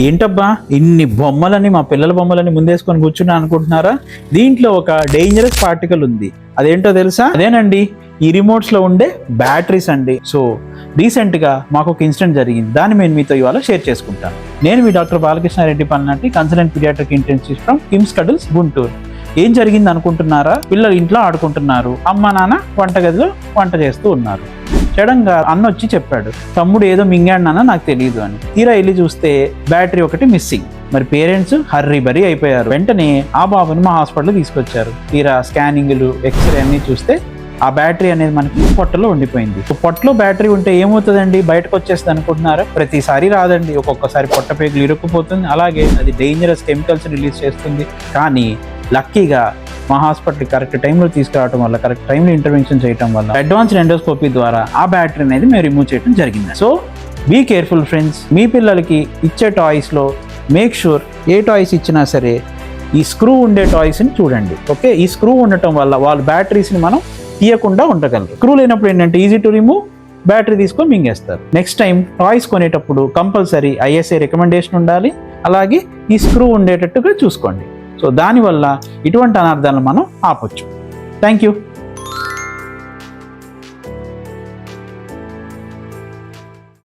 ఏంటబ్బా ఇన్ని బొమ్మలని మా పిల్లల బొమ్మలని ముందేసుకొని కూర్చున్నా అనుకుంటున్నారా? దీంట్లో ఒక డేంజరస్ పార్టికల్ ఉంది. అదేంటో తెలుసా? అదేనండి ఈ రిమోట్స్ లో ఉండే బ్యాటరీస్ అండి. సో రీసెంట్ గా మాకు ఒక ఇన్సిడెంట్ జరిగింది, దాన్ని నేను మీతో ఇవాళ షేర్ చేసుకుంటాను. నేను మీ doctor Balakrishna Reddy Palnati, consultant paediatric intensivist from KIMS cuddles Guntur. ఏం జరిగింది అనుకుంటున్నారా? పిల్లలు ఇంట్లో ఆడుకుంటున్నారు, అమ్మ నాన్న వంటగదిలో వంట చేస్తూ ఉన్నారు. సడన్గా అన్న వచ్చి చెప్పాడు, తమ్ముడు ఏదో మింగాడు నాన్న, నాకు తెలియదు అని. తీరా వెళ్ళి చూస్తే బ్యాటరీ ఒకటి మిస్సింగ్. మరి పేరెంట్స్ హర్రీ బరీ అయిపోయారు. వెంటనే ఆ బాబుని మా హాస్పిటల్ తీసుకొచ్చారు. తీరా స్కానింగ్లు, ఎక్స్రే అన్ని చూస్తే ఆ బ్యాటరీ అనేది మనకి పొట్టలో ఉండిపోయింది. పొట్టలో బ్యాటరీ ఉంటే ఏమవుతుందండి? బయటకు వచ్చేస్తుంది అనుకుంటున్నారా? ప్రతిసారి రాదండి, ఒక్కొక్కసారి పొట్ట పేగులు ఇరుక్కుపోతుంది, అలాగే అది డేంజరస్ కెమికల్స్ రిలీజ్ చేస్తుంది. కానీ లక్కీగా మా హాస్పిటల్ కరెక్ట్ టైంలో తీసుకురావడం వల్ల, కరెక్ట్ టైంలో ఇంటర్వెన్షన్ చేయడం వల్ల అడ్వాన్స్డ్ ఎండోస్కోపీ ద్వారా ఆ బ్యాటరీ అనేది మేము రిమూవ్ చేయడం జరిగింది. So be careful friends. మీ పిల్లలకి ఇచ్చే టాయ్స్లో మేక్ షూర్ ఏ టాయ్స్ ఇచ్చినా సరే ఈ స్క్రూ ఉండే టాయ్స్ని చూడండి. ఓకే, ఈ స్క్రూ ఉండటం వల్ల వాళ్ళ బ్యాటరీస్ని మనం తీయకుండా ఉండగలరు. స్క్రూ లేనప్పుడు ఏంటంటే ఈజీ టు రిమూవ్, బ్యాటరీ తీసుకొని మింగేస్తారు. నెక్స్ట్ టైం టాయ్స్ కొనేటప్పుడు కంపల్సరీ ISA రికమెండేషన్ ఉండాలి, అలాగే ఈ స్క్రూ ఉండేటట్టుగా చూసుకోండి. సో దానివల్ల ఇటువంటి అనర్థాలను మనం ఆపొచ్చు. Thank you.